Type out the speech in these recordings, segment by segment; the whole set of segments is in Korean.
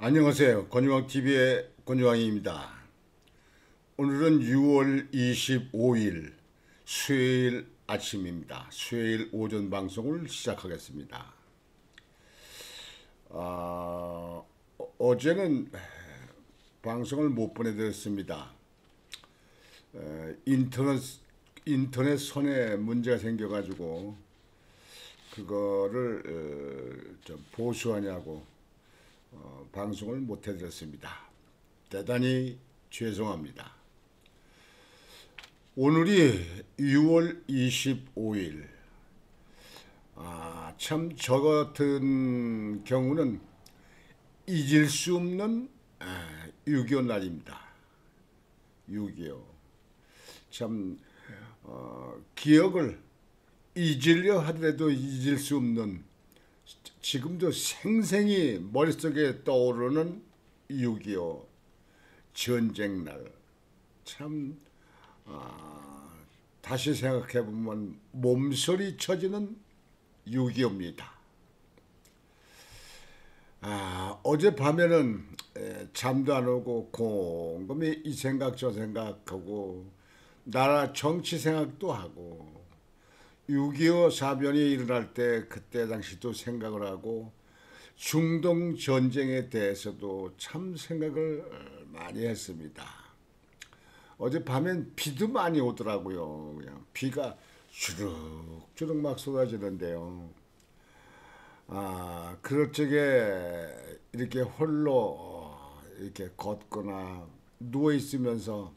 안녕하세요. 권유왕TV의 권유왕입니다. 오늘은 6월 25일 수요일 아침입니다. 수요일 오전 방송을 시작하겠습니다. 어제는 방송을 못 보내드렸습니다. 인터넷 선에 문제가 생겨가지고 그거를 좀 보수하냐고 방송을 못 해드렸습니다. 대단히 죄송합니다. 오늘이 6월 25일. 참 저 같은 경우는 잊을 수 없는 6.25 날입니다. 6.25. 참 기억을 잊으려 하더라도 잊을 수 없는, 지금도 생생히 머릿속에 떠오르는 6.25 전쟁날. 참 다시 생각해보면 몸소리 쳐지는 6.25입니다. 어젯밤에는 잠도 안 오고 곰곰이 이 생각 저 생각하고 나라 정치 생각도 하고 6.25 사변이 일어날 때 그때 당시도 생각을 하고 중동 전쟁에 대해서도 참 생각을 많이 했습니다. 어젯밤엔 비도 많이 오더라고요. 그냥 비가 주룩주룩 막 쏟아지는데요. 그럴 적에 이렇게 홀로 이렇게 걷거나 누워 있으면서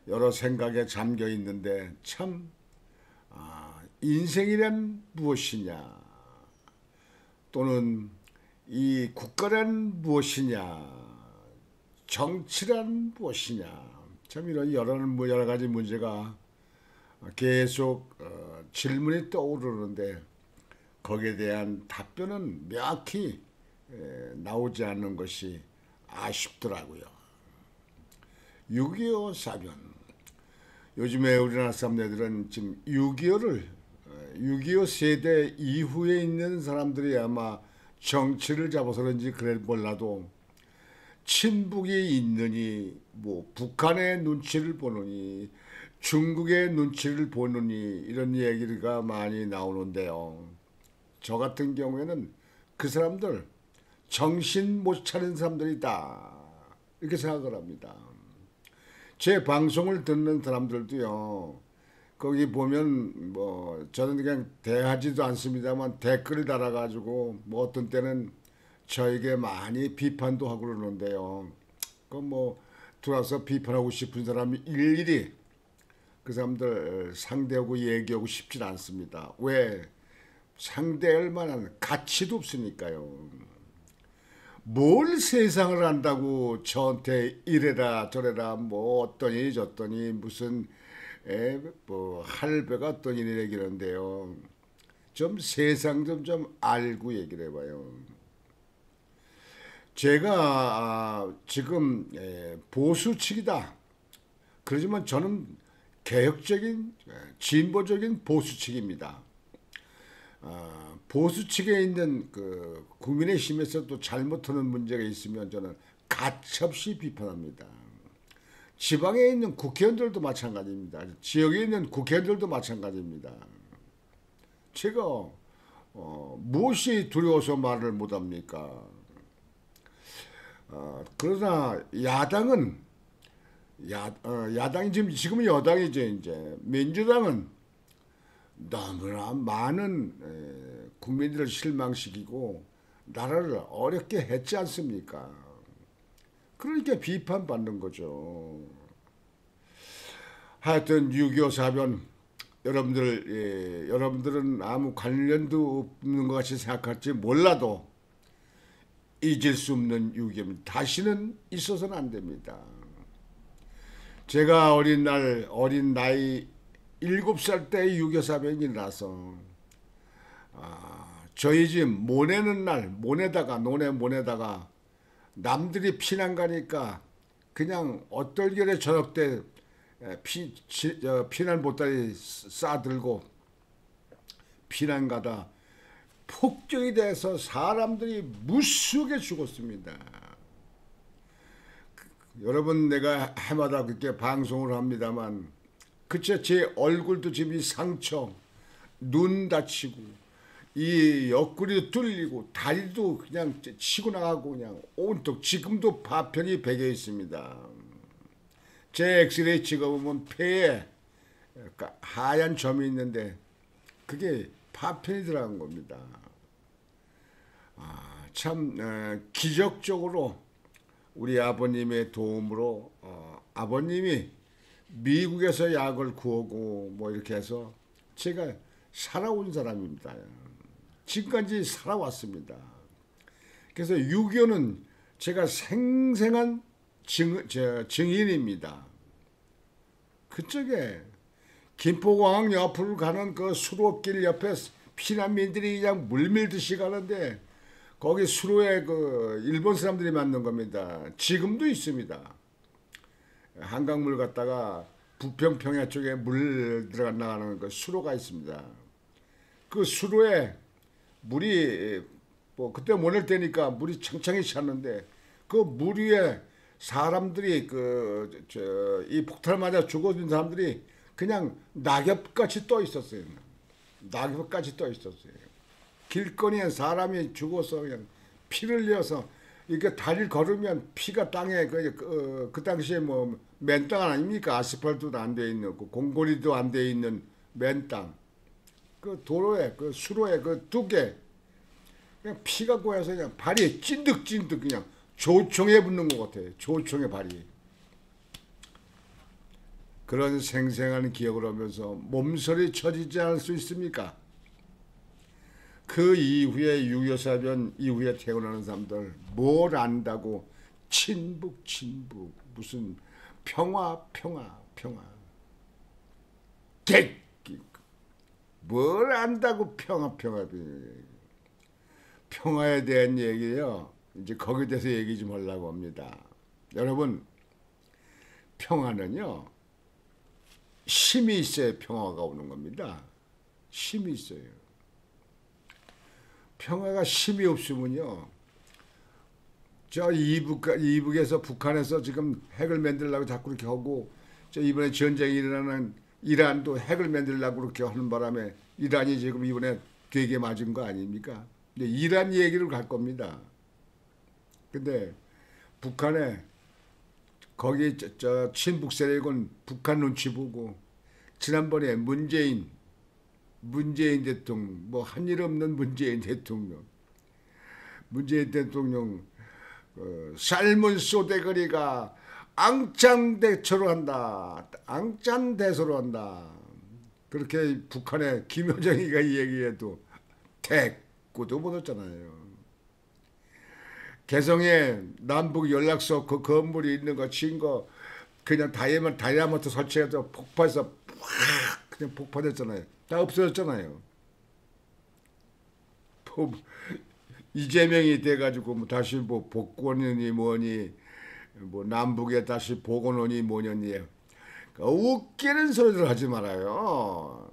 여러 생각에 잠겨 있는데 참 인생이란 무엇이냐, 또는 이 국가란 무엇이냐, 정치란 무엇이냐, 참 이런 여러 가지 문제가 계속 질문이 떠오르는데 거기에 대한 답변은 명확히 나오지 않는 것이 아쉽더라고요. 6.25 사변. 요즘에 우리나라 사람들은 지금 6.25 세대 이후에 있는 사람들이 아마 정치를 잡아서 그런지 그래 몰라도 친북이 있느니, 뭐 북한의 눈치를 보느니, 중국의 눈치를 보느니, 이런 얘기가 많이 나오는데요. 저 같은 경우에는 그 사람들 정신 못 차린 사람들이다, 이렇게 생각을 합니다. 제 방송을 듣는 사람들도요, 거기 보면 뭐 저는 그냥 대하지도 않습니다만 댓글을 달아가지고 뭐 어떤 때는 저에게 많이 비판도 하고 그러는데요. 그 뭐 들어와서 비판하고 싶은 사람이 일일이 그 사람들 상대하고 얘기하고 싶진 않습니다. 왜? 상대할 만한 가치도 없으니까요. 뭘 세상을 안다고 저한테 이래라 저래라 뭐 어떠니 저떠니 무슨 뭐 할배가 어떠니 얘기하는데요. 좀 세상 좀 알고 얘기를 해봐요. 제가 지금 보수 측이다. 그렇지만 저는 개혁적인 진보적인 보수 측입니다. 보수 측에 있는 그 국민의힘에서 또 잘못하는 문제가 있으면 저는 가차없이 비판합니다. 지방에 있는 국회의원들도 마찬가지입니다. 지역에 있는 국회의원들도 마찬가지입니다. 제가 무엇이 두려워서 말을 못합니까? 그러나 야당은 야당이 지금은 여당이죠. 이제 민주당은 너무나 많은 국민들을 실망시키고 나라를 어렵게 했지 않습니까? 그러니까 비판받는 거죠. 하여튼 6.25 사변, 여러분들은 아무 관련도 없는 것 같이 생각할지 몰라도 잊을 수 없는 6.25입니다. 다시는 있어서는 안 됩니다. 제가 어린 나이 7살 때 6.25 사변이 일어나서 저희 집 모내는 날 논에 남들이 피난 가니까 그냥 어떨결에 저녁 때 피난 보따리 싸들고 피난 가다 폭격이 돼서 사람들이 무수하게 죽었습니다. 여러분 내가 해마다 그렇게 방송을 합니다만 그쵸 제 얼굴도 지금 이 상처 눈 다치고 이 옆구리도 뚫리고 다리도 그냥 치고 나가고 그냥 온통 지금도 파편이 베겨 있습니다. 제 엑스레이 찍어보면 폐에 하얀 점이 있는데 그게 파편이 들어간 겁니다. 참 기적적으로 우리 아버님의 도움으로 아버님이 미국에서 약을 구하고 뭐 이렇게 해서 제가 살아온 사람입니다. 지금까지 살아왔습니다. 그래서 6.25는 제가 생생한 증인입니다. 그쪽에 김포공항 옆으로 가는 그 수로길 옆에 피난민들이 그냥 물밀듯이 가는데 거기 수로에 그 일본 사람들이 만든 겁니다. 지금도 있습니다. 한강물 갔다가 부평평야 쪽에 물 들어가 나가는 그 수로가 있습니다. 그 수로에 물이 뭐 그때 모낼 때니까 물이 창창히 찼는데 그 물 위에 사람들이 이 폭탄 맞아 죽어진 사람들이 그냥 낙엽같이 떠 있었어요. 낙엽같이 떠 있었어요. 길거리에 사람이 죽어서 그냥 피를 흘려서 이렇게 다리를 걸으면 피가 땅에 그 당시에 뭐 맨 땅 아닙니까? 아스팔트도 안 돼 있는 공고리도 안 돼 있는 맨 땅. 그 도로에 그 수로에 그 두께 그냥 피가 고여서 그냥 발이 찐득찐득 그냥 조총에 붙는 것 같아요. 조총의 발이. 그런 생생한 기억을 하면서 몸서리 쳐지지 않을 수 있습니까? 그 이후에 6.25 사변 이후에 태어나는 사람들 뭘 안다고 친북 무슨 평화 뭘 안다고 평화에 대한 얘기요. 이제 거기에 대해서 얘기 좀 하려고 합니다. 여러분 평화는요 힘이 있어야 평화가 오는 겁니다. 힘이 있어요. 평화가 힘이 없으면요. 저 이북에서 북한에서 지금 핵을 만들려고 자꾸 그렇게 하고 저 이번에 전쟁이 일어나는 이란도 핵을 만들려고 그렇게 하는 바람에 이란이 지금 이번에 되게 맞은 거 아닙니까? 근데 이란 얘기를 갈 겁니다. 근데 북한에 거기 저 친북 세력은 북한 눈치 보고 지난번에 문재인 대통령 뭐 한 일 없는 문재인 대통령 삶은 쏘대거리가 앙짱대처로 한다. 앙짠대소로 한다. 그렇게 북한의 김여정이가 얘기해도 대꾸도 못 했잖아요. 개성에 남북 연락소 그 건물이 있는 거 친 거 그냥 다이아몬드 설치해서 폭파해서 확 그냥 폭파됐잖아요. 다 없어졌잖아요. 이재명이 돼가지고 뭐 다시 뭐 복권이니 뭐니 뭐 남북에 다시 복원원이 뭐냐니 웃기는 소리들 하지 말아요.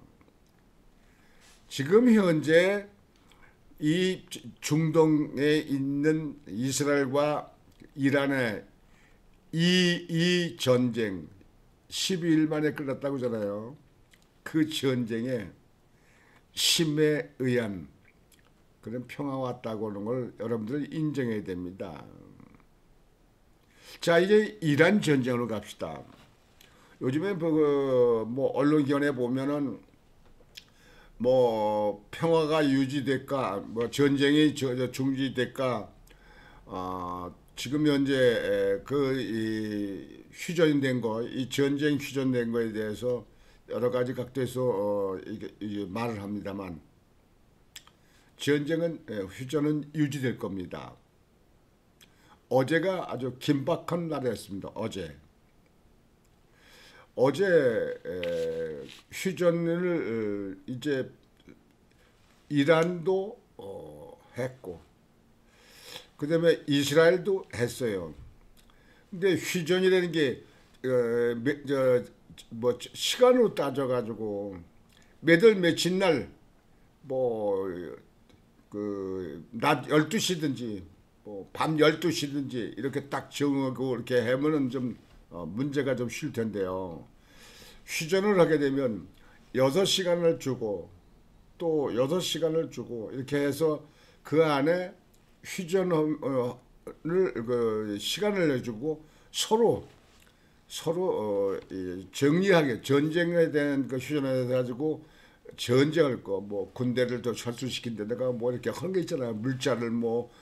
지금 현재 이 중동에 있는 이스라엘과 이란의 이 전쟁 12일 만에 끝났다고 하잖아요. 그 전쟁에 힘에 의한 그런 평화가 왔다고 하는 걸 여러분들 인정해야 됩니다. 자, 이제 이란 전쟁으로 갑시다. 요즘에 뭐 언론기관에 보면은 뭐 평화가 유지될까, 뭐 전쟁이 중지될까, 지금 현재 이 휴전된 거, 이 전쟁 휴전된 거에 대해서 여러 가지 각도에서 이게 말을 합니다만 휴전은 유지될 겁니다. 어제가 아주 긴박한 날이었습니다. 어제 휴전을 이제 이란도 했고 그다음에 이스라엘도 했어요. 근데 휴전이라는 게 뭐 시간으로 따져가지고 몇월 며칠 날 뭐 그 낮 12시든지 뭐 밤 12시든지 이렇게 딱 정하고 이렇게 하면은 좀 문제가 좀 쉴 텐데요. 휴전을 하게 되면 6시간을 주고 또 6시간을 주고 이렇게 해서 그 안에 휴전을 그 시간을 내주고 서로 정리하게 전쟁에 대한 그 휴전을 해가지고 전쟁할 거 뭐 군대를 더 철수시킨다든가 뭐 이렇게 하는 게 있잖아요. 물자를 뭐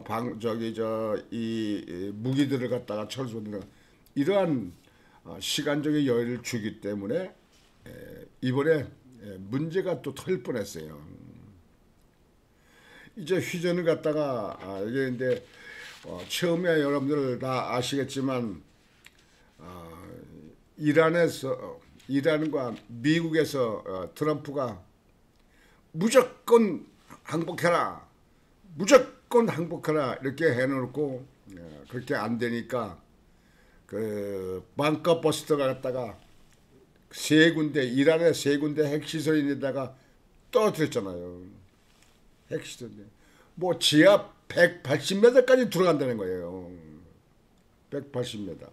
방 저기 저 이 무기들을 갖다가 철수하는 이러한 시간적인 여유를 주기 때문에 이번에 문제가 또 터질 뻔했어요. 이제 휴전을 갖다가 이게 근데 처음에 여러분들 다 아시겠지만 이란과 미국에서 트럼프가 무조건 항복해라, 무조건 항복해라 이렇게 해놓고 그렇게 안 되니까 그 방커버스터가 갖다가 이란의 세 군데 핵시설인데다가 떨어뜨렸잖아요. 핵시설. 뭐 지하 180m까지 들어간다는 거예요. 180m.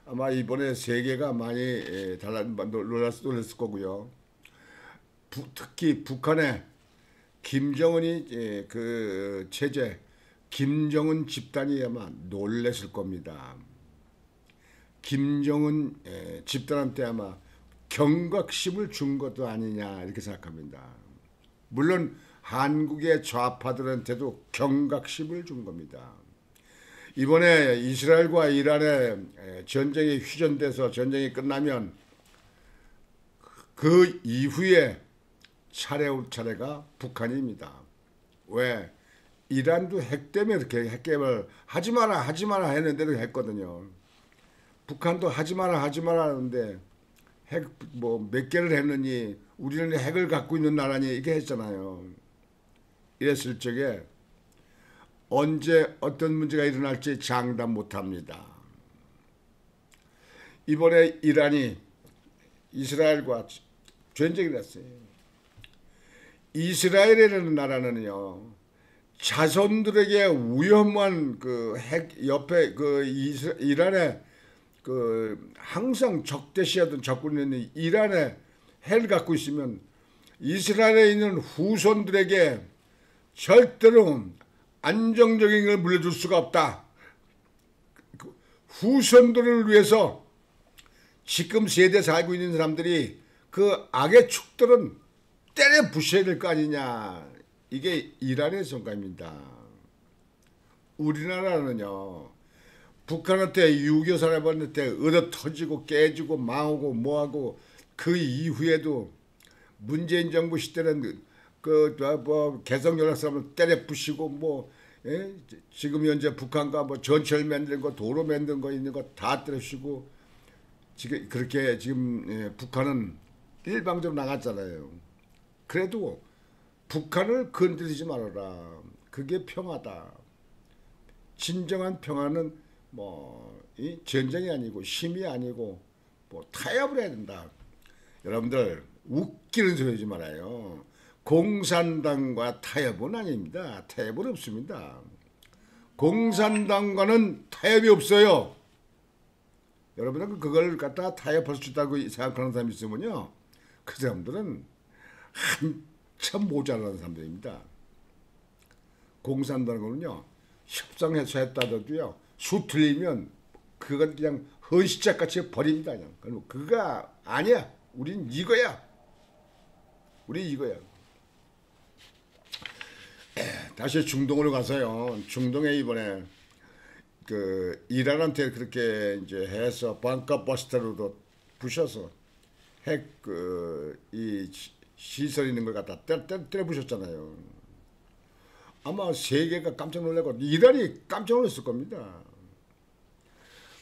아마 이번에 세계가 많이 놀랐을 거고요. 특히 북한의 김정은이 그 체제, 김정은 집단이 아마 놀랐을 겁니다. 김정은 집단한테 아마 경각심을 준 것도 아니냐 이렇게 생각합니다. 물론 한국의 좌파들한테도 경각심을 준 겁니다. 이번에 이스라엘과 이란의 전쟁이 휴전돼서 전쟁이 끝나면 그 이후에 차례올 차례가 북한입니다. 왜? 이란도 핵 때문에 이렇게 핵 개발 하지 마라 했는데도 했거든요. 북한도 하지 마라 하는데 핵 뭐 몇 개를 했느니 우리는 핵을 갖고 있는 나라니 이렇게 했잖아요. 이랬을 적에 언제 어떤 문제가 일어날지 장담 못합니다. 이번에 이란이 이스라엘과 전쟁이 났어요. 이스라엘이라는 나라는요, 자손들에게 위험한 그 핵 옆에 그 이란에 그 항상 적대시하던 적군이 있는 이란에 핵을 갖고 있으면 이스라엘에 있는 후손들에게 절대로 안정적인 걸 물려줄 수가 없다. 후손들을 위해서 지금 세대 살고 있는 사람들이 그 악의 축들은 때려 부셔야 될 거 아니냐. 이게 이란의 성감입니다. 우리나라는요, 북한한테 6.25 사람한테 얻어 터지고 깨지고 망하고 뭐하고 그 이후에도 문재인 정부 시대는 뭐 개성연합 사람을 때려 부시고 뭐 지금 현재 북한과 뭐 전철 만드는 거 도로 만드는 거 있는 거 다 때려 부시고 지금 그렇게 지금 북한은 일방적으로 나갔잖아요. 그래도 북한을 건드리지 말아라. 그게 평화다. 진정한 평화는 뭐 이 전쟁이 아니고 심이 아니고 뭐 타협을 해야 된다. 여러분들 웃기는 소리 하지 말아요. 공산당과 타협은 아닙니다. 타협은 없습니다. 공산당과는 타협이 없어요. 여러분들 그걸 갖다가 타협할 수 있다고 생각하는 사람이 있으면요, 그 사람들은 한참 모자라는 사람들입니다. 공산당은요, 협상해서 했다더라도요, 수 틀리면 그건 그냥 헌시짝같이 버립니다. 그냥. 그럼 그거가 아니야. 우린 이거야. 우리 이거야. 다시 중동으로 가서요. 중동에 이번에 그 이란한테 그렇게 이제 해서 방카버스터로도 부셔서 핵 이 시설 있는 걸 갖다 때려 부셨잖아요. 아마 세계가 깜짝 놀라고 이란이 깜짝 놀랐을 겁니다.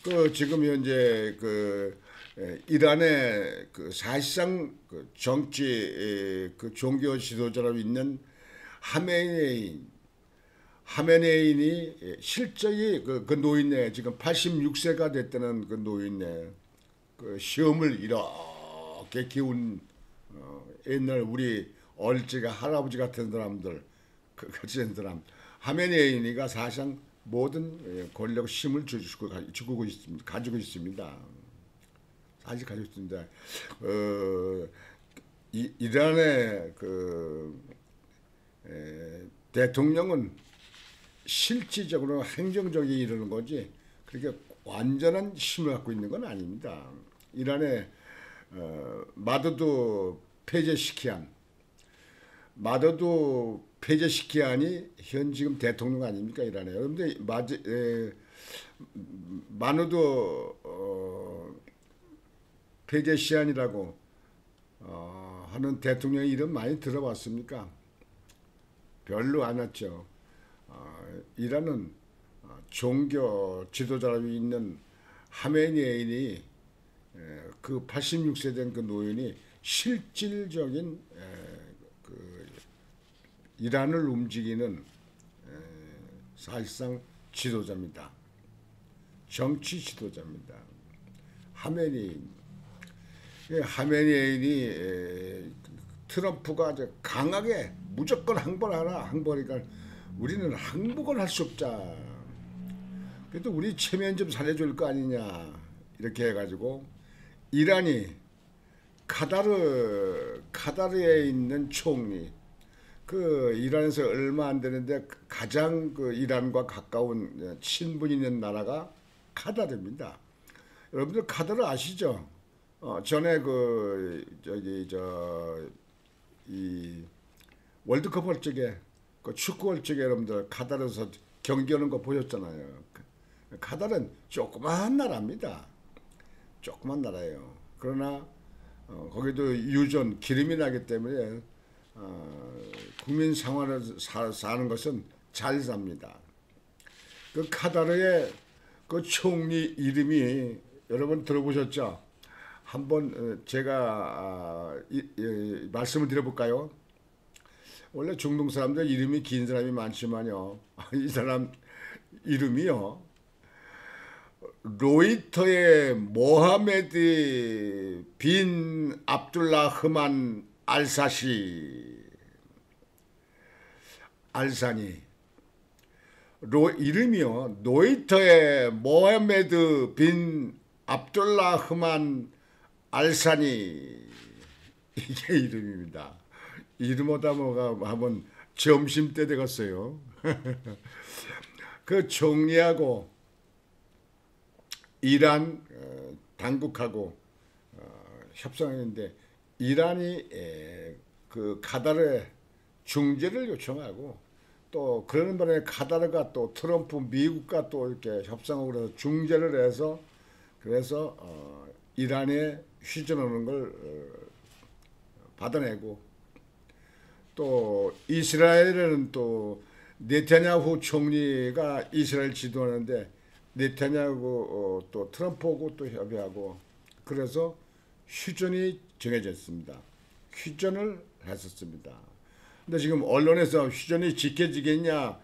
그 지금 현재 그 이란의 그 사실상 그 정치 그 종교 지도자로 있는 하메네인이 실적이 그 노인네 지금 86세가 됐다는 그 노인네 그 시험을 이렇게 키운 옛날 우리 어릴 적에 할아버지 같은 사람들 그 같은 사람 하메네인이가 사실상 모든 권력 힘을 가지고 있습니다. 사실 가지고 있습니다. 이란의 대통령은 실질적으로 행정적이 이루는 거지 그렇게 완전한 힘을 갖고 있는 건 아닙니다. 이란의 마도도 페제시키안이 현 지금 대통령 아닙니까 이란에. 그런데 마누도 페제시안이라고 하는 대통령의 이름 많이 들어봤습니까? 별로 안 왔죠. 이란은 종교 지도자로 있는 하메니에인이 그 86세 된 그 노인이 실질적인 이란을 움직이는 사실상 지도자입니다. 정치 지도자입니다. 하메니에인이 트럼프가 강하게 무조건 항복하니까 우리는 항복을 할 수 없자. 그래도 우리 체면 좀 살려줄 거 아니냐 이렇게 해가지고 이란이 카다르에 있는 총리 이란에서 얼마 안 되는데 가장 이란과 가까운 친분 있는 나라가 카다르입니다. 여러분들 카다르 아시죠? 전에 이 월드컵 할 적에 축구 할 적에 여러분들 카다르에서 경기하는 거 보셨잖아요. 카다르는 조그만 나라입니다. 조그만 나라예요. 그러나 거기도 유전 기름이 나기 때문에 국민 생활을 사는 것은 잘 삽니다. 그 카다르의 그 총리 이름이 여러분 들어보셨죠? 한번 제가 말씀을 드려볼까요? 원래 중동 사람들 이름이 긴 사람이 많지만요. 이 사람 이름이요. 로이터의 모하메드 빈 압둘라 흐만 알사니 이름이요. 로이터의 모하메드 빈 압둘라 흐만 알사니 이게 이름입니다. 이름보다 뭐가 하면 점심때 되겠어요. 그 총리하고 이란 당국하고 협상했는데 이란이 그 카다르에 중재를 요청하고 또 그러는 바람에 카다르가 또 트럼프 미국과 또 이렇게 협상하고 그래서 중재를 해서 그래서 이란에 휴전하는 걸 받아내고 또 이스라엘에는 또 네타냐후 총리가 이스라엘 지도하는데 네타냐후 또 트럼프하고 또 협의하고 그래서 휴전이 정해졌습니다. 휴전을 했었습니다. 근데 지금 언론에서 휴전이 지켜지겠냐,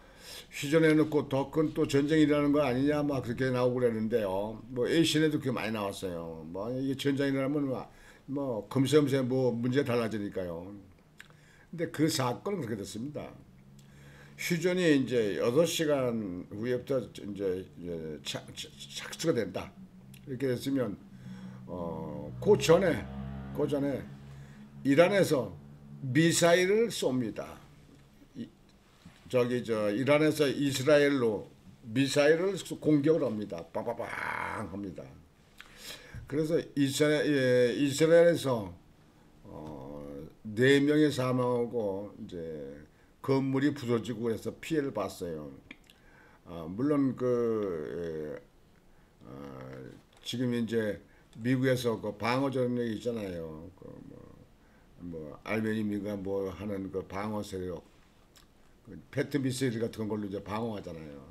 휴전해놓고 더 큰 또 전쟁이 일어나는 거 아니냐, 막 그렇게 나오고 그랬는데요. 뭐 A신에도 그게 많이 나왔어요. 뭐 이게 전쟁이 일어나면 뭐 금세금세 뭐 문제가 달라지니까요. 근데 그 사건은 그렇게 됐습니다. 휴전이 이제 8시간 후에부터 이제 착수가 된다. 이렇게 됐으면 그 전에 이란에서 미사일을 쏩니다. 이란에서 이스라엘로 미사일을 공격을 합니다. 빵빵빵 합니다. 그래서 이스라엘에서 4명이 사망하고 이제 건물이 부서지고 그래서 피해를 봤어요. 물론 지금 이제 미국에서 그 방어 전력이 있잖아요. 알베니미가 뭐 하는 그 방어 세력, 패트 미사일 같은 걸로 이제 방어하잖아요.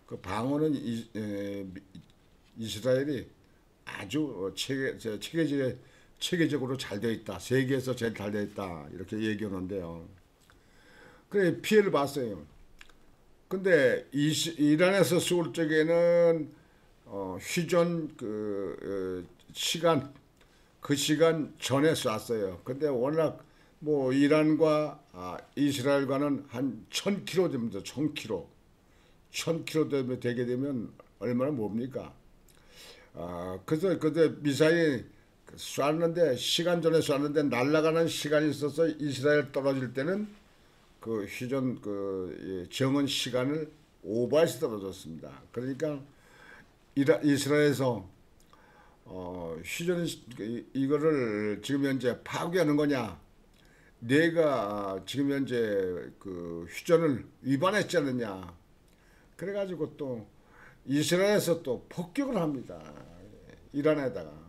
그 방어는 이스라엘이 아주 체계적으로 잘 되어 있다. 세계에서 제일 잘 되어 있다. 이렇게 얘기하는데요. 그래 피해를 봤어요. 근데 이란에서 쏠 적에는 휴전 시간 전에 쐈어요. 근데 워낙 뭐 이란과 이스라엘과는 한 1000km 됩니다. 1000km. 1000km 되게 되면 얼마나 뭡니까? 그래서 그때 미사일 쐈는데 시간 전에 쐈는데 날아가는 시간이 있어서 이스라엘 떨어질 때는 그 휴전 정원 시간을 오버해서 떨어졌습니다. 그러니까 이스라엘에서 휴전 이거를 지금 현재 파괴하는 거냐? 내가 지금 현재 그 휴전을 위반했지 않느냐? 그래가지고 또 이스라엘에서 또 폭격을 합니다. 이란에다가.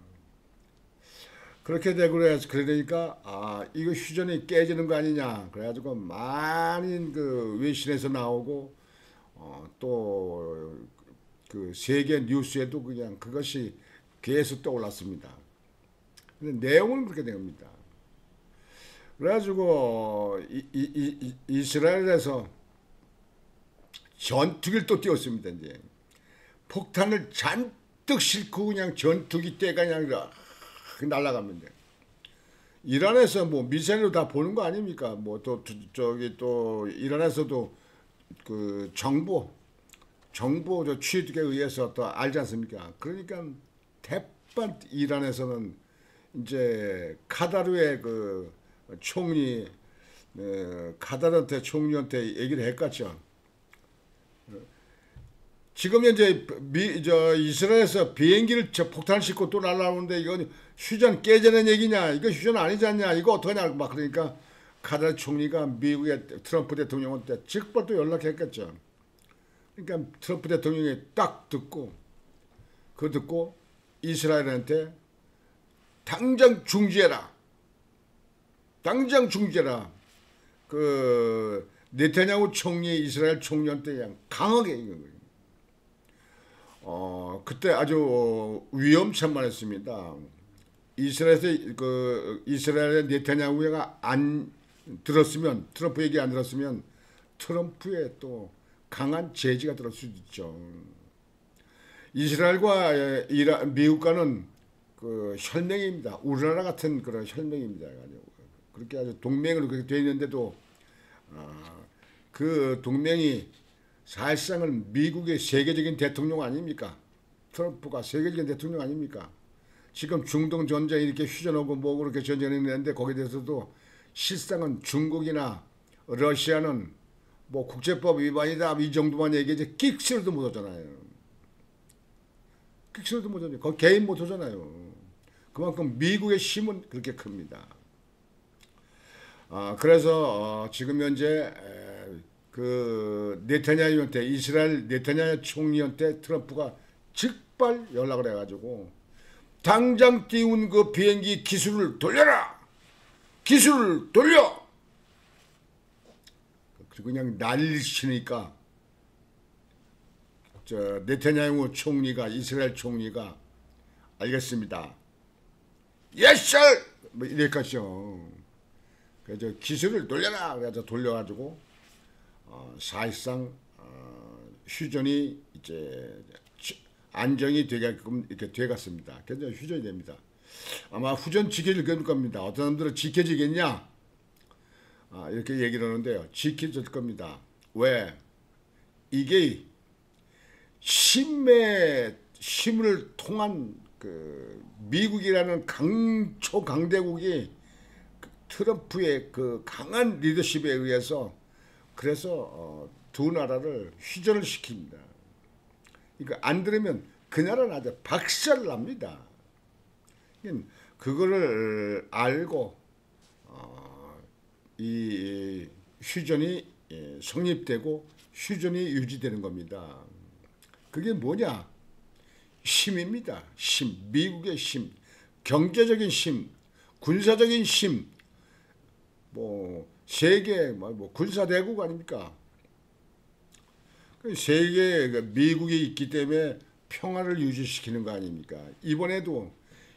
그렇게 되고 그러니까 이거 휴전이 깨지는 거 아니냐 그래가지고 많은 그 외신에서 나오고 또 그 세계 뉴스에도 그냥 그것이 계속 떠올랐습니다. 근데 내용은 그렇게 됩니다. 그래가지고 이스라엘에서 전투기를 또 띄웠습니다. 이제 폭탄을 잔뜩 싣고 그냥 전투기 떼가 그냥 날아갑니다. 이란에서 뭐 미사일로 다 보는 거 아닙니까? 뭐 또 저기 또 이란에서도 그 정보 취득에 의해서 또 알지 않습니까? 그러니까 대판 이란에서는 이제 카다르의 그 총리 카다르한테 총리한테 얘기를 했겠죠. 지금 현재 이스라엘에서 비행기를 폭탄 싣고 또 날아오는데 이건 휴전 깨지는 얘기냐? 이거 휴전 아니지 않냐? 이거 어떡하냐? 막 그러니까 카다르 총리가 미국의 트럼프 대통령한테 즉각 또 연락했겠죠. 그러니까 트럼프 대통령이 딱 듣고 이스라엘한테 당장 중지해라. 그 네타냐후 총리 이스라엘 총리한테 그냥 강하게 얘기한 거예요. 그때 아주 위험천만했습니다. 이스라엘의 네타냐후가 안 들었으면 트럼프 얘기 안 들었으면 트럼프의 또 강한 제지가 들을 수도 있죠. 이스라엘과 미국과는 그 혈맹입니다. 우리나라 같은 그런 혈맹입니다. 그렇게 아주 동맹으로 그렇게 되어 있는데도 그 동맹이 사실상은 미국의 세계적인 대통령 아닙니까? 트럼프가 세계적인 대통령 아닙니까? 지금 중동 전쟁 이렇게 휴전하고 뭐고 그렇게 전쟁을 했는데 거기에 대해서도 실상은 중국이나 러시아는 뭐 국제법 위반이다 이 정도만 얘기하지 끽소리도 못하잖아요. 끽소리도 못하잖아요. 거기 개인 못하잖아요. 그만큼 미국의 힘은 그렇게 큽니다. 그래서 지금 현재 그 네타냐후한테 이스라엘 네타냐후 총리한테 트럼프가 즉발 연락을 해가지고 당장 띄운 그 비행기 기술을 돌려라. 기술을 돌려. 그냥 난리를 치니까 네타냐후 총리가 이스라엘 총리가 알겠습니다. Yes, sir! 뭐 이랬겠죠. 그래서 기술을 돌려라. 그래서 돌려가지고 사실상 휴전이 이제 안정이 되게끔 이렇게 돼갔습니다. 그래서 휴전이 됩니다. 아마 휴전 지켜질 겁니다. 어떤 사람들은 지켜지겠냐? 이렇게 얘기를 하는데요. 지켜질 겁니다. 왜? 이게 힘을 통한 그 미국이라는 초강대국이 트럼프의 그 강한 리더십에 의해서 그래서 두 나라를 휴전을 시킵니다. 그러니까 안 들으면 그 나라는 아주 박살납니다. 그거를 알고 이 휴전이 성립되고 휴전이 유지되는 겁니다. 그게 뭐냐? 힘입니다. 힘, 미국의 힘, 경제적인 힘, 군사적인 힘, 뭐 세계 뭐 군사대국 아닙니까? 세계에 미국이 있기 때문에 평화를 유지시키는 거 아닙니까? 이번에도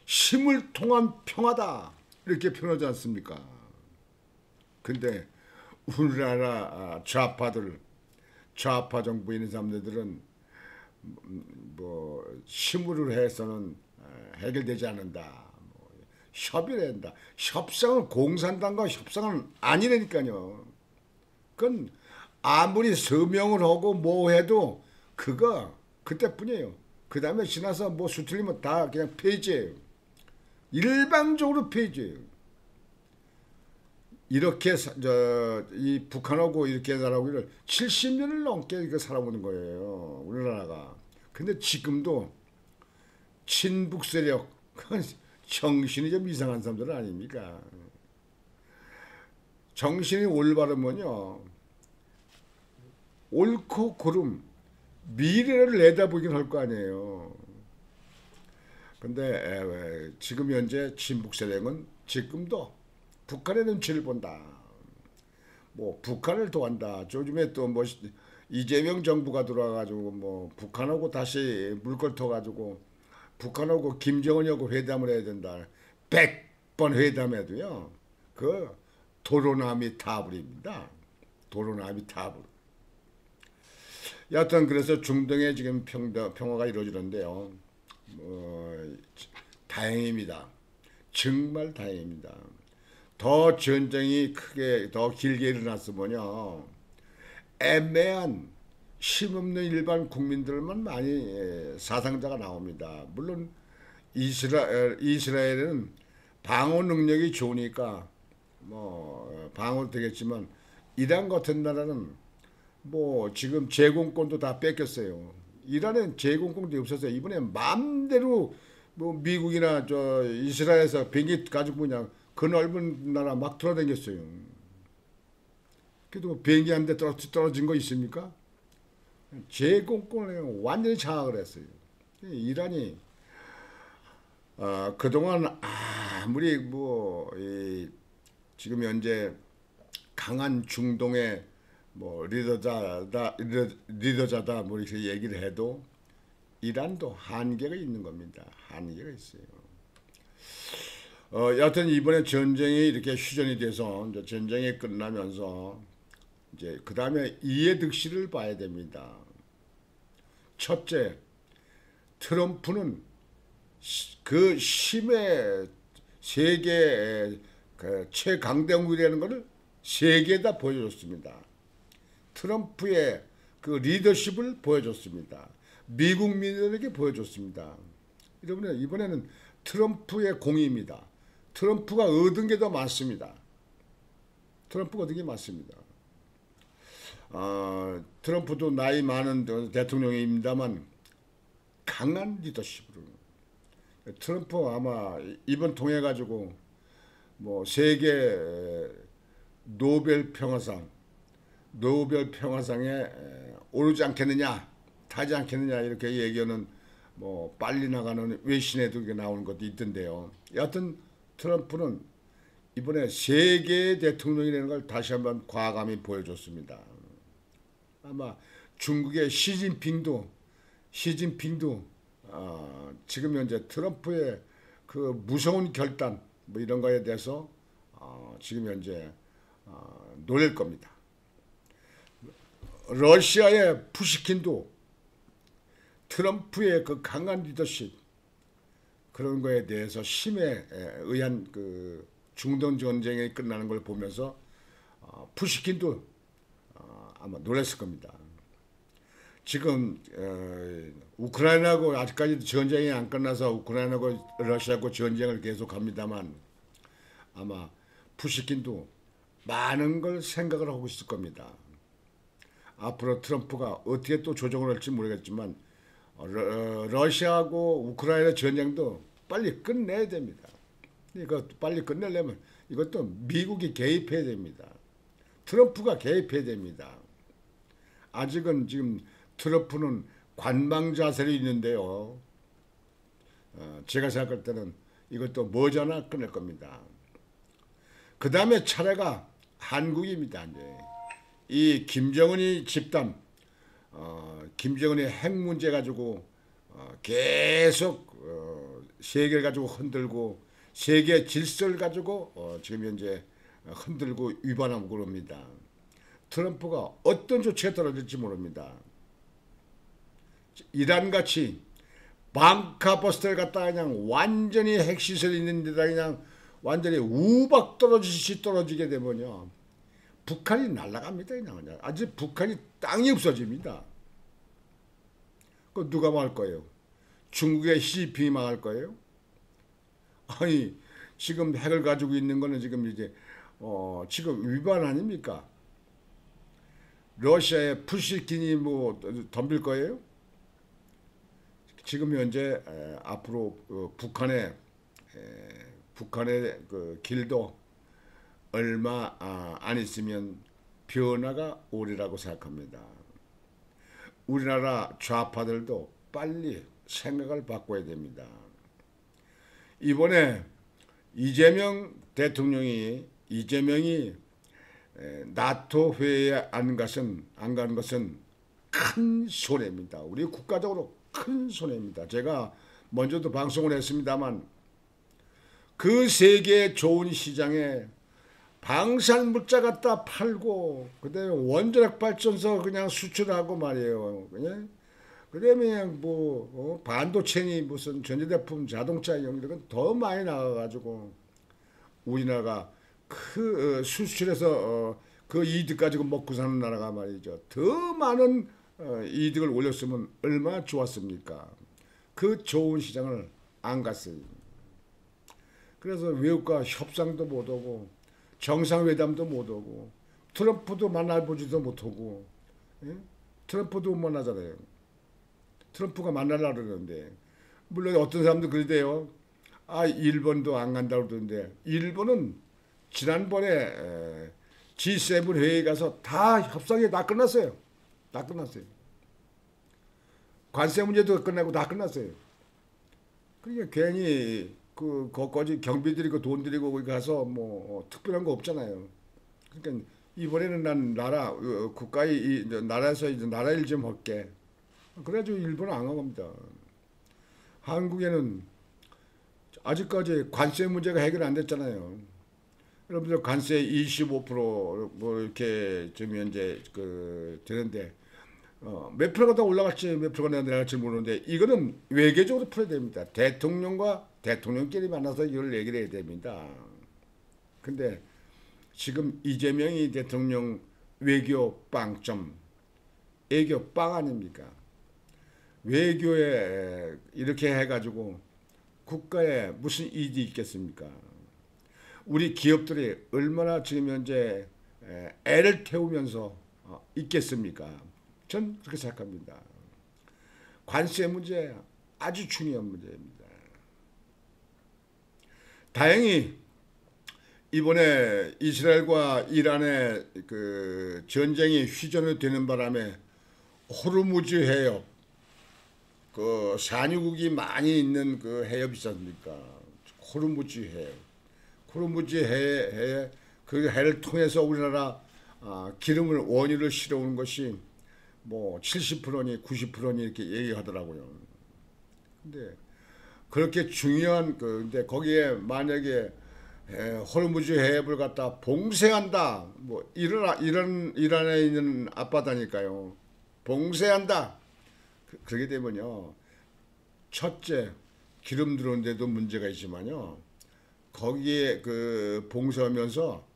힘을 통한 평화다 이렇게 표현하지 않습니까? 근데 우리나라 좌파 정부에 있는 사람들은 뭐 힘으로 해서는 해결되지 않는다. 뭐 협의를 한다. 협상은 공산당과 협상은 아니라니까요. 그건 아무리 서명을 하고 뭐 해도 그거 그때뿐이에요. 그 다음에 지나서 뭐 수틀리면 다 그냥 폐지예요. 일방적으로 폐지예요. 이렇게 이 북한하고 이렇게 살아오기를 70년을 넘게 이렇게 살아오는 거예요. 우리나라가. 근데 지금도 친북 세력, 정신이 좀 이상한 사람들 아닙니까? 정신이 올바르면요, 옳고 그름, 미래를 내다보긴 할 거 아니에요. 근데 지금 현재 친북 세력은 지금도 북한의 눈치를 본다. 뭐 북한을 도한다. 요즘에 또 뭐 이재명 정부가 들어와가지고 뭐 북한하고 다시 물꼬를 터가지고 북한하고 김정은하고 회담을 해야 된다. 100번 회담해도요. 그 도로나미 타불입니다. 도로나미 타불. 여하튼 그래서 중동에 지금 평화가 이루어지는데요. 다행입니다. 정말 다행입니다. 더 전쟁이 크게 더 길게 일어났으면요. 애매한 힘없는 일반 국민들만 많이 사상자가 나옵니다. 물론 이스라엘은 방어 능력이 좋으니까 뭐 방어 되겠지만 이란 같은 나라는 뭐 지금 제공권도 다 뺏겼어요. 이란은 제공권도 없었어요. 이번에 마음대로 뭐 미국이나 저 이스라엘에서 비행기 가지고 그냥 그 넓은 나라 막 돌아다녔어요. 그래도 비행기 한 대 떨어진 거 있습니까? 제공권을 완전히 장악을 했어요. 이란이 그동안 아무리 뭐 지금 현재 강한 중동의 뭐 리더자다 뭐 이렇게 얘기를 해도 이란도 한계가 있는 겁니다. 한계가 있어요. 여하튼 이번에 전쟁이 이렇게 휴전이 돼서 이제 전쟁이 끝나면서 이제 그 다음에 이해득실을 봐야 됩니다. 첫째, 트럼프는 그 힘의 세계 그 최강대국이라는 것을 세계에다 보여줬습니다. 트럼프의 그 리더십을 보여줬습니다. 미국 민들에게 보여줬습니다. 여러분 이번에는 트럼프의 공입니다. 트럼프가 얻은 게 더 많습니다. 트럼프가 얻은 게 많습니다. 트럼프도 나이 많은 대통령입니다만 강한 리더십으로 트럼프 아마 이번 통해 가지고 뭐 세계 노벨 평화상에 오르지 않겠느냐, 타지 않겠느냐 이렇게 얘기하는 뭐 빨리 나가는 외신에도 이게 나오는 것도 있던데요. 여하튼 트럼프는 이번에 세계 대통령이라는 걸 다시 한번 과감히 보여줬습니다. 아마 중국의 시진핑도 지금 현재 트럼프의 그 무서운 결단 뭐 이런 거에 대해서 지금 현재 놀랄 겁니다. 러시아의 푸시킨도 트럼프의 그 강한 리더십 그런 거에 대해서 힘에 의한 그 중동 전쟁이 끝나는 걸 보면서 푸시킨도 아마 놀랐을 겁니다. 지금 우크라이나하고 아직까지도 전쟁이 안 끝나서 우크라이나하고 러시아하고 전쟁을 계속합니다만 아마 푸시킨도 많은 걸 생각을 하고 있을 겁니다. 앞으로 트럼프가 어떻게 또 조정을 할지 모르겠지만 러시아하고 우크라이나 전쟁도 빨리 끝내야 됩니다. 이거 빨리 끝내려면 이것도 미국이 개입해야 됩니다. 트럼프가 개입해야 됩니다. 아직은 지금 트럼프는 관망 자세로 있는데요. 제가 생각할 때는 이것도 머지않아 끝낼 겁니다. 그 다음에 차례가 한국입니다. 이제 이 김정은이 집단, 김정은의 핵 문제 가지고 계속 세계를 가지고 흔들고 세계 질서를 가지고 지금 현재 흔들고 위반하고 그럽니다. 트럼프가 어떤 조치에 떨어질지 모릅니다. 이란같이 방카버스터를 갖다가 그냥 완전히 핵시설이 있는 데다 그냥 완전히 우박 떨어지게 되면요. 북한이 날아갑니다. 그냥 아주 북한이 땅이 없어집니다. 그 누가 망할 거예요? 중국의 시진핑이 망할 거예요? 아니 지금 핵을 가지고 있는 거는 지금 이제 지금 위반 아닙니까? 러시아의 푸시킨이 뭐 덤빌 거예요? 지금 현재 앞으로 북한의 그 길도 얼마 안 있으면 변화가 오리라고 생각합니다. 우리나라 좌파들도 빨리 생각을 바꿔야 됩니다. 이번에 이재명이 나토 회의에 안 가는 것은 큰 손해입니다. 우리 국가적으로 큰 손해입니다. 제가 먼저도 방송을 했습니다만 그 세계 좋은 시장에 방산물자 갖다 팔고 그다음에 원자력 발전소 그냥 수출하고 말이에요. 그다음에 뭐 반도체니 무슨 전자제품 자동차 이런 건 더 많이 나가가지고 우리나라가 그 수출해서 그 이득 가지고 먹고 사는 나라가 말이죠. 더 많은 이득을 올렸으면 얼마나 좋았습니까? 그 좋은 시장을 안 갔어요. 그래서 외국과 협상도 못하고 정상회담도 못하고 트럼프도 만나보지도 못하고 트럼프도 못 만나잖아요. 트럼프가 만나려고 그러는데 물론 어떤 사람도 그러대요. 일본도 안 간다고 그러는데 일본은 지난번에 G7 회의 가서 다 협상이 다 끝났어요. 다 끝났어요. 관세 문제도 끝나고 다 끝났어요. 그러니까 괜히 거기 경비 들이고 돈 들이고 거기 가서 뭐 특별한 거 없잖아요. 그러니까 이번에는 난 나라에서 이제 나라 일 좀 할게. 그래가지고 일본은 안 간 겁니다. 한국에는 아직까지 관세 문제가 해결 안 됐잖아요. 여러분들 관세 25%뭐 이렇게 좀 현재 되는데 몇 프로가 더 올라갈지 몇 프로가 내려갈지 모르는데 이거는 외교적으로 풀어야 됩니다. 대통령과 대통령끼리 만나서 이걸 얘기를 해야 됩니다. 근데 지금 이재명이 대통령 외교 빵점, 애교 빵 아닙니까? 외교에 이렇게 해가지고 국가에 무슨 이익이 있겠습니까? 우리 기업들이 얼마나 지금 현재 애를 태우면서 있겠습니까? 전 그렇게 생각합니다. 관세 문제 아주 중요한 문제입니다. 다행히 이번에 이스라엘과 이란의 그 전쟁이 휘전이 되는 바람에 호르무즈 해협, 그 산유국이 많이 있는 그 해협이 있지 않습니까? 호르무즈 해협. 호르무즈 해에 그 해를 통해서 우리나라 기름을 원유를 실어오는 것이 뭐 70%니 90%니 이렇게 얘기하더라고요. 근데 그렇게 중요한 근데 거기에 만약에 호르무즈 해협을 갖다 봉쇄한다. 뭐 이란에 있는 앞바다니까요. 봉쇄한다. 그렇게 되면요. 첫째 기름 들어오는 데도 문제가 있지만요. 거기에 봉쇄하면서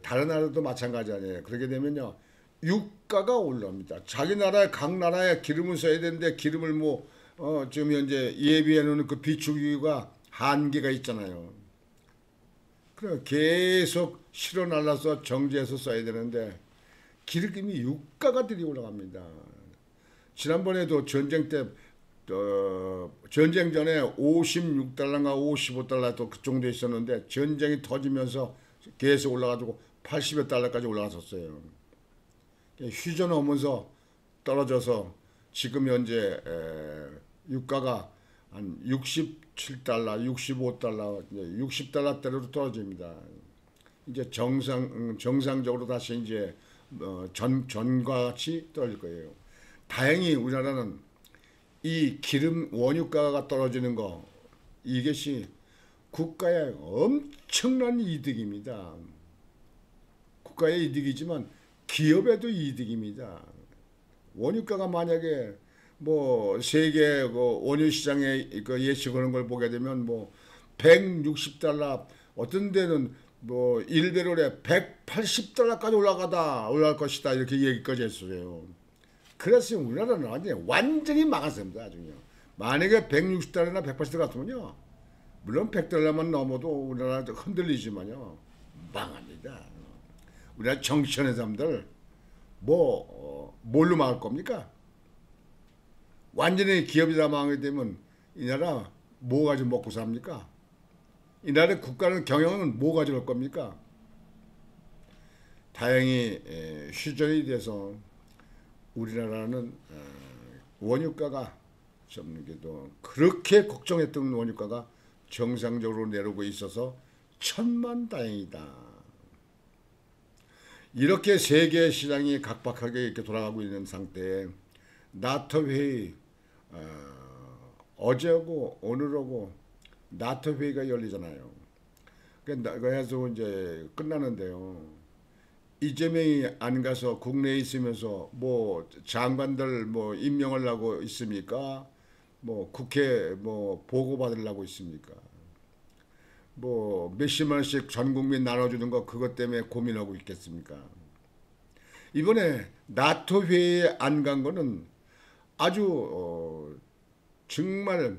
다른 나라도 마찬가지 아니에요. 그렇게 되면요. 유가가 올라옵니다. 자기 나라에 각 나라에 기름을 써야 되는데 기름을 지금 현재 예비해 놓은 그 비축유가 한계가 있잖아요. 그래 계속 실어 날라서 정지해서 써야 되는데 기름이 유가가 들이 올라갑니다. 지난번에도 전쟁 때 전쟁 전에 56달러인가 55달러 또 그 정도 있었는데 전쟁이 터지면서 계속 올라가지고 80여 달러까지 올라갔었어요. 휴전 오면서 떨어져서 지금 현재 유가가 한 67달러, 65달러, 60달러대로 떨어집니다. 이제 정상적으로 다시 이제 전과 같이 떨어질 거예요. 다행히 우리나라는 이 기름 원유가가 떨어지는 거 이것이 국가의 엄청난 이득입니다. 국가의 이득이지만 기업에도 이득입니다. 원유가가 만약에 세계 원유 시장에 예측하는 걸 보게 되면 160달러 어떤 데는 뭐 1배럴에 180달러까지 올라갈 것이다 이렇게 얘기까지 했어요. 그래서 우리나라는 완전히 망했습니다. 아주요. 만약에 160달러나 180달러 같으면요, 물론 100달러만 넘어도 우리나라 흔들리지만요, 망합니다. 우리나라 정치하는 사람들 뭘로 막을 겁니까? 완전히 기업이 다 망하게 되면 이 나라 뭐 가지고 먹고 삽니까? 이 나라 국가는 경영은 뭐 가지고 할 겁니까? 다행히 휴전이 돼서 우리나라는 원유가가 좀 그렇게 걱정했던 원유가가 정상적으로 내려오고 있어서 천만다행이다. 이렇게 세계 시장이 각박하게 이렇게 돌아가고 있는 상태에 나토 회의 어제하고 오늘하고 나토 회의가 열리잖아요. 그래서 이제 끝나는데요. 이재명이 안 가서 국내에 있으면서 뭐 장관들 뭐 임명하려고 있습니까? 뭐 국회 뭐 보고 받으려고 있습니까? 뭐 몇십만 원씩 전 국민 나눠주는 거 그것 때문에 고민하고 있겠습니까? 이번에 나토 회의에 안 간 거는 아주 정말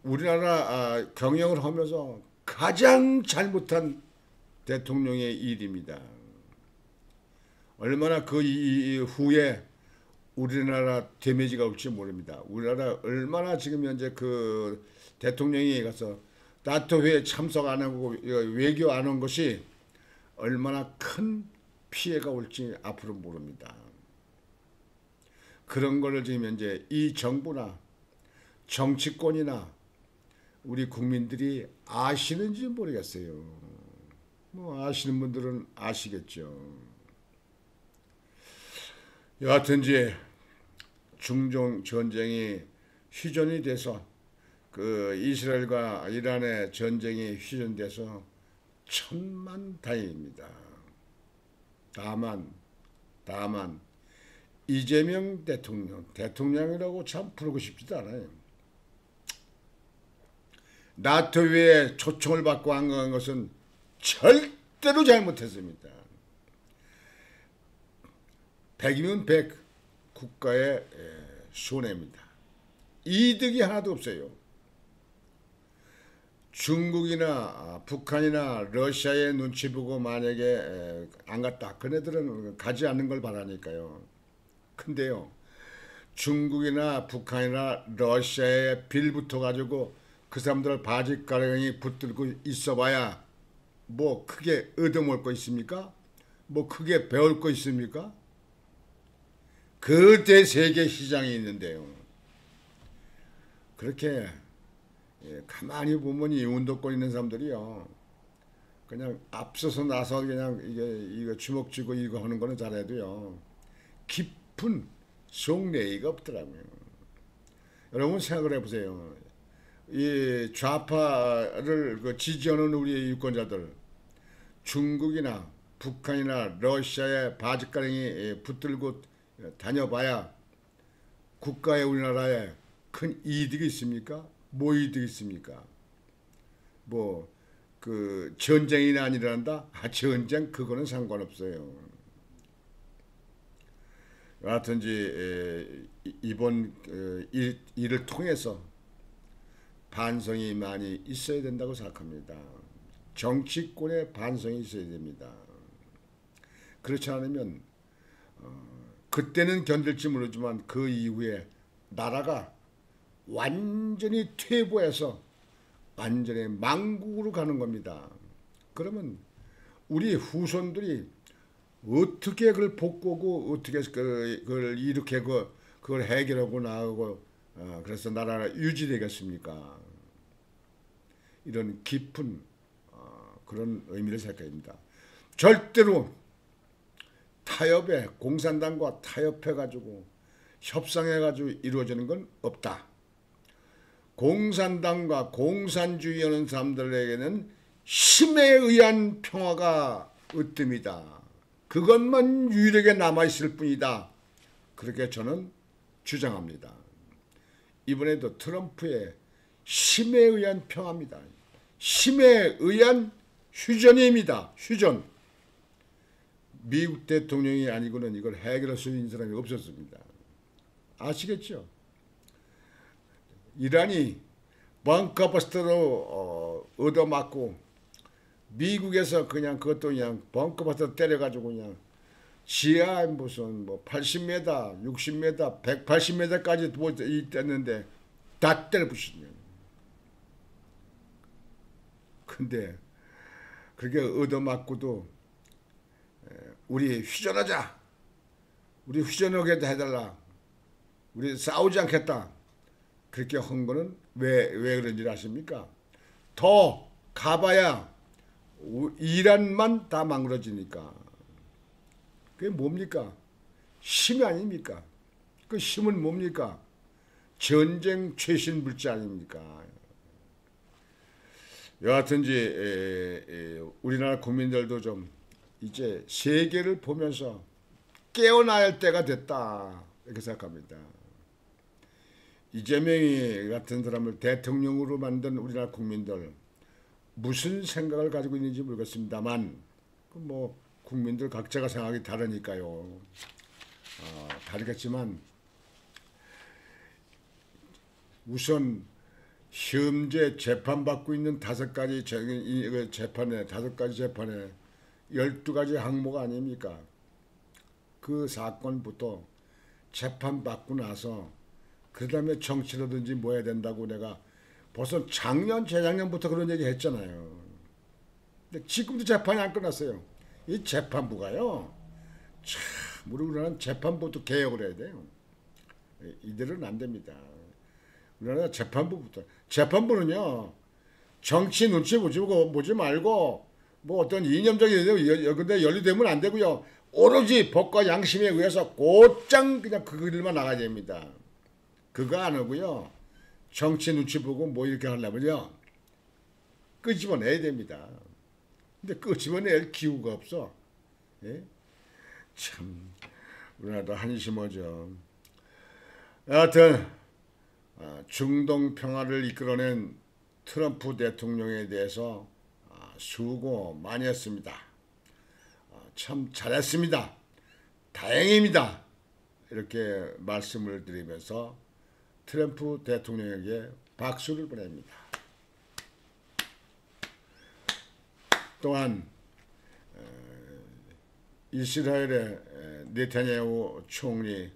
우리나라 경영을 하면서 가장 잘못한 대통령의 일입니다. 얼마나 그 후에 우리나라 데미지가 올지 모릅니다. 우리나라 얼마나 지금 현재 그 대통령이 가서 나토 회의에 참석 안 하고 외교 안 한 것이 얼마나 큰 피해가 올지 앞으로 모릅니다. 그런 거를 지금 현재 이 정부나 정치권이나 우리 국민들이 아시는지 모르겠어요. 뭐 아시는 분들은 아시겠죠. 여하튼지 중동 전쟁이 휴전이 돼서 그 이스라엘과 이란의 전쟁이 휴전돼서 천만다행입니다. 다만 이재명 대통령이라고 참 부르고 싶지도 않아요. 나토 회의에 초청을 받고 안 간 것은 절대로 잘못했습니다. 100이면 100 국가의 손해입니다. 이득이 하나도 없어요. 중국이나 북한이나 러시아의 눈치 보고 만약에 안 갔다. 그네들은 가지 않는 걸 바라니까요. 근데요, 중국이나 북한이나 러시아에 빌붙어 가지고 그 사람들 바지가랑이 붙들고 있어봐야 뭐 크게 얻어먹을 거 있습니까? 뭐 크게 배울 거 있습니까? 그 대세계 시장이 있는데요. 그렇게 가만히 보면 이 운동권 있는 사람들이요, 그냥 앞서서 나서 그냥 이거 주먹 쥐고 이거 하는 거는 잘해도요, 깊은 속내의가 없더라고요. 여러분 생각을 해보세요. 이 좌파를 지지하는 우리의 유권자들, 중국이나 북한이나 러시아의 바지가랑이 붙들고 다녀봐야 국가에 우리나라에 큰 이득이 있습니까? 뭐 이득이 있습니까? 뭐 그 전쟁이나 아니란다? 전쟁 그거는 상관없어요. 여하튼지 이번 일을 통해서 반성이 많이 있어야 된다고 생각합니다. 정치권의 반성이 있어야 됩니다. 그렇지 않으면 그때는 견딜지 모르지만 그 이후에 나라가 완전히 퇴보해서 완전히 망국으로 가는 겁니다. 그러면 우리 후손들이 어떻게 그걸 복구하고 어떻게 그걸 이렇게 그걸 해결하고 나가고 그래서 나라가 유지되겠습니까? 이런 깊은 그런 의미를 생각합니다. 절대로 타협에 공산당과 타협해가지고 협상해가지고 이루어지는 건 없다. 공산당과 공산주의하는 사람들에게는 힘에 의한 평화가 으뜸이다. 그것만 유일하게 남아있을 뿐이다. 그렇게 저는 주장합니다. 이번에도 트럼프의 힘에 의한 평화입니다. 힘에 의한 휴전입니다. 휴전. 미국 대통령이 아니고는 이걸 해결할 수 있는 사람이 없었습니다. 아시겠죠? 이란이 벙커버스터로 얻어맞고 미국에서 그냥 그것도 그냥 벙커버스터 때려가지고 그냥 지하 무슨 뭐 80m, 60m, 180m까지 뭐 있었는데 다 때려부시냐. 근데 그렇게 얻어맞고도 우리 휴전하자. 우리 휴전하게 해달라. 우리 싸우지 않겠다. 그렇게 한 거는 왜 그런지 아십니까? 더 가봐야 이란만 다 망가지니까. 그게 뭡니까? 힘이 아닙니까? 그 힘은 뭡니까? 전쟁 최신 물자 아닙니까? 여하튼지 우리나라 국민들도 좀 이제 세계를 보면서 깨어나야 할 때가 됐다 이렇게 생각합니다. 이재명이 같은 사람을 대통령으로 만든 우리나라 국민들 무슨 생각을 가지고 있는지 모르겠습니다만 뭐 국민들 각자가 생각이 다르니까요. 다르겠지만 우선 현재 재판받고 있는 5가지 재판에 12가지 항목 아닙니까? 그 사건부터 재판받고 나서 그 다음에 정치라든지 뭐 해야 된다고 내가 벌써 작년, 재작년부터 그런 얘기 했잖아요. 근데 지금도 재판이 안 끝났어요. 이 재판부가요. 참, 우리나라는 재판부도 개혁을 해야 돼요. 이대로는 안 됩니다. 우리나라 재판부부터. 재판부는요, 정치 눈치 보지 말고, 뭐 어떤 이념적인 근데 연루되면 안 되고요. 오로지 법과 양심에 의해서 곧장 그냥 그 길만 나가야 됩니다. 그거 안 하고요. 정치 눈치 보고 뭐 이렇게 하려면요. 끄집어내야 됩니다. 근데 끄집어낼 기후가 없어. 예? 참, 우리나라도 한심하죠. 여하튼, 중동 평화를 이끌어낸 트럼프 대통령에 대해서 수고 많이 했습니다. 참 잘했습니다. 다행입니다. 이렇게 말씀을 드리면서 트럼프 대통령에게 박수를 보냅니다. 또한 이스라엘의 네타냐후 총리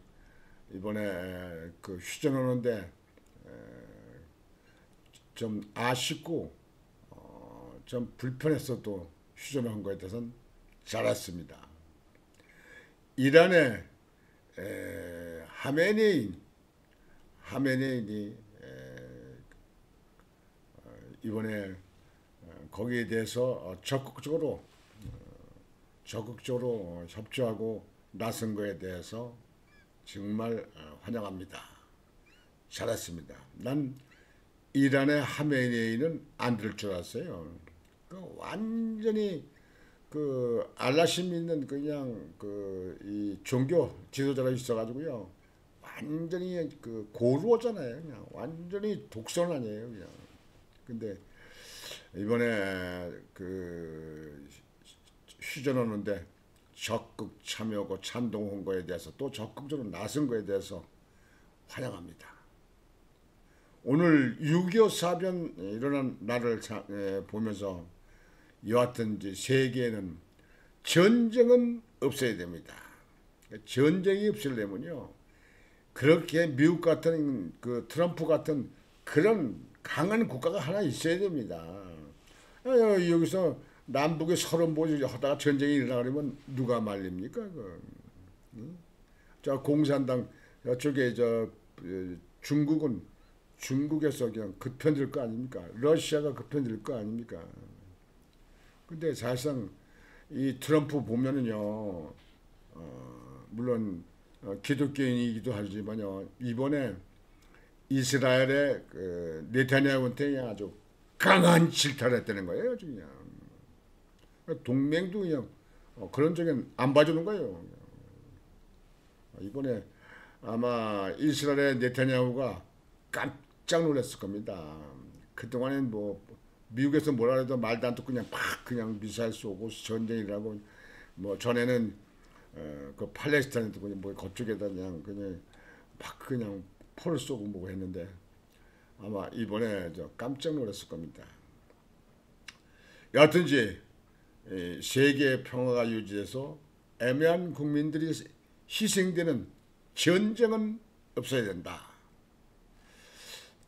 이번에 그 휴전하는데 좀 아쉽고 좀 불편했어도 휴전한 거에 대해서는 잘했습니다. 이란의 하메네이니 이번에 거기에 대해서 적극적으로 협조하고 나선 거에 대해서 정말 환영합니다. 잘했습니다. 난 이란의 하메네이는 안 될 줄 알았어요. 완전히 그 알라시 믿는 그냥 이 종교 지도자가 있어가지고요. 완전히 그 고루어잖아요. 그냥 완전히 독선 아니에요. 그냥. 근데 이번에 그 휴전하는데 적극 참여하고 찬동한 거에 대해서 또 적극적으로 나선 거에 대해서 환영합니다. 오늘 6.25 사변 일어난 날을 보면서 여하튼 이제 세계에는 전쟁은 없어야 됩니다. 전쟁이 없으려면요. 그렇게 미국 같은 그 트럼프 같은 그런 강한 국가가 하나 있어야 됩니다. 여기서 남북의 서로 하다가 전쟁이 일어나면 누가 말립니까? 자 공산당 저쪽에 중국에서 그냥 급편들 거 아닙니까? 러시아가 급편들 거 아닙니까? 근데 사실상 이 트럼프 보면은요, 물론 기독교인이기도 하지만요, 이번에 이스라엘의 그 네타냐후한테 아주 강한 질타를 했다는 거예요, 그냥. 동맹도 그냥 그런 쪽엔 안 봐주는 거예요. 이번에 아마 이스라엘의 네타냐후가 깜짝 놀랐을 겁니다. 그동안엔 뭐 미국에서 뭐라 해도 말도 안 듣고 그냥 팍 그냥 미사일 쏘고 전쟁이라고 뭐 전에는 그 팔레스타인도 그냥 뭐 그쪽에다 그냥 막 그냥 포를 쏘고 뭐고 했는데 아마 이번에 저 깜짝 놀랐을 겁니다. 여하튼지 세계 평화가 유지돼서 애매한 국민들이 희생되는 전쟁은 없어야 된다.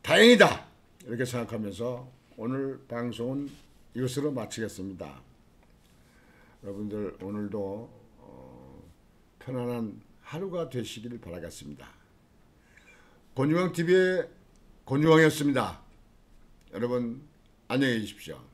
다행이다. 이렇게 생각하면서 오늘 방송은 이것으로 마치겠습니다. 여러분들 오늘도 편안한 하루가 되시길 바라겠습니다. 권유왕TV의 권유왕이었습니다. 여러분 안녕히 계십시오.